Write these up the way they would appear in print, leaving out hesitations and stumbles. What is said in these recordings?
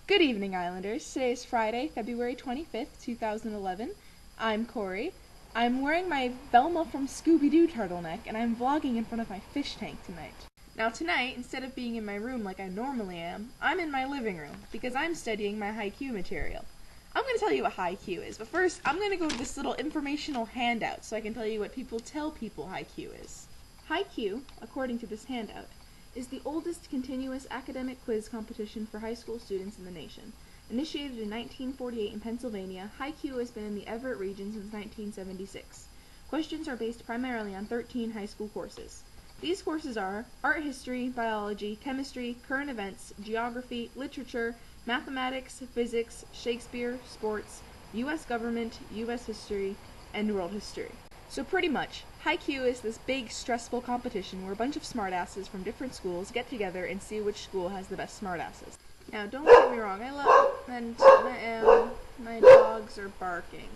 Good evening, Islanders. Today is Friday, February 25th, 2011. I'm Kori. I'm wearing my Velma from Scooby-Doo turtleneck, and I'm vlogging in front of my fish tank tonight. Now tonight, instead of being in my room like I normally am, I'm in my living room, because I'm studying my haiku material. I'm going to tell you what haiku is, but first, I'm going to go to this little informational handout so I can tell you what people tell people haiku is. Haiku, according to this handout, is the oldest continuous academic quiz competition for high school students in the nation. Initiated in 1948 in Pennsylvania, haiku has been in the Everett region since 1976. Questions are based primarily on 13 high school courses. These courses are art history, biology, chemistry, current events, geography, literature, mathematics, physics, Shakespeare, sports, U.S. government, U.S. history, and world history. So pretty much, haiku is this big, stressful competition where a bunch of smartasses from different schools get together and see which school has the best smartasses. Now, don't get me wrong, I love and my dogs are barking.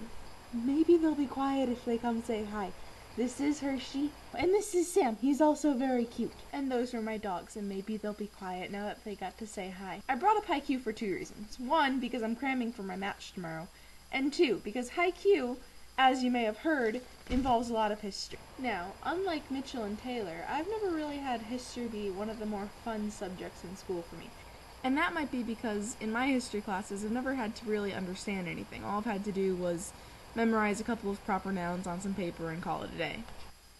Maybe they'll be quiet if they come say hi. This is Hershey, and this is Sam. He's also very cute. And those are my dogs, and maybe they'll be quiet now that they got to say hi. I brought up haiku for two reasons. One, because I'm cramming for my match tomorrow, and two, because haiku, as you may have heard, involves a lot of history. Now, unlike Mitchell and Taylor, I've never really had history be one of the more fun subjects in school for me. And that might be because in my history classes, I've never had to really understand anything. All I've had to do was memorize a couple of proper nouns on some paper and call it a day.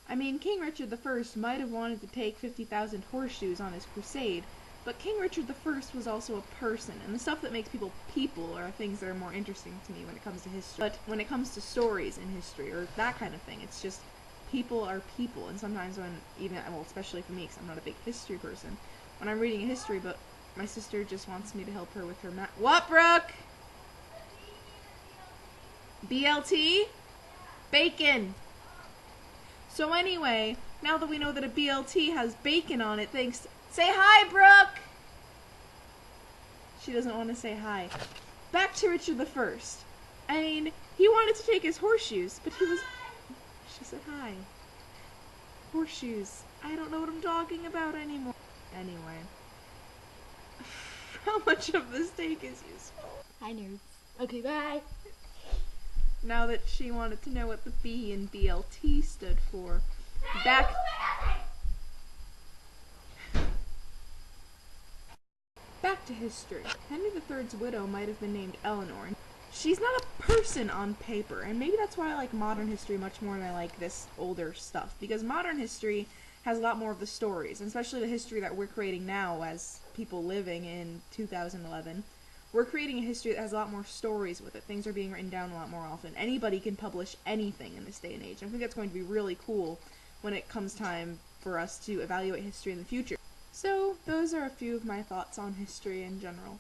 I mean, King Richard I might have wanted to take 50,000 horseshoes on his crusade, but King Richard I was also a person, and the stuff that makes people people are things that are more interesting to me when it comes to history. But when it comes to stories in history, or that kind of thing, it's just people are people, and sometimes when especially for me, because I'm not a big history person, when I'm reading a history book, my sister just wants me to help her with her math. What, Brooke? BLT? Bacon! So anyway, now that we know that a BLT has bacon on it, thanks. Say hi, Brooke! She doesn't want to say hi. Back to Richard I. I mean, he wanted to take his horseshoes, but he was... She said hi. Horseshoes. I don't know what I'm talking about anymore. Anyway. How much of this take is useful? Hi, nerds. Okay, bye. Now that she wanted to know what the B in BLT stood for. Back to history. Henry III's widow might have been named Eleanor. She's not a person on paper, and maybe that's why I like modern history much more than I like this older stuff, because modern history has a lot more of the stories, and especially the history that we're creating now as people living in 2011. We're creating a history that has a lot more stories with it. Things are being written down a lot more often. Anybody can publish anything in this day and age. I think that's going to be really cool when it comes time for us to evaluate history in the future. So, those are a few of my thoughts on history in general.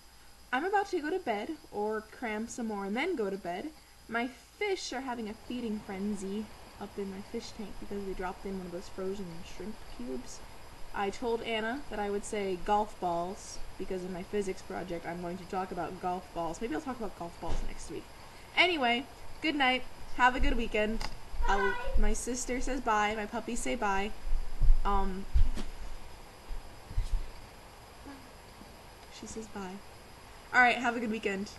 I'm about to go to bed, or cram some more and then go to bed. My fish are having a feeding frenzy up in my fish tank because we dropped in one of those frozen shrimp cubes. I told Anna that I would say golf balls, because in my physics project I'm going to talk about golf balls. Maybe I'll talk about golf balls next week. Anyway, good night. Have a good weekend. My sister says bye. My puppies say bye. She says bye. Alright, have a good weekend.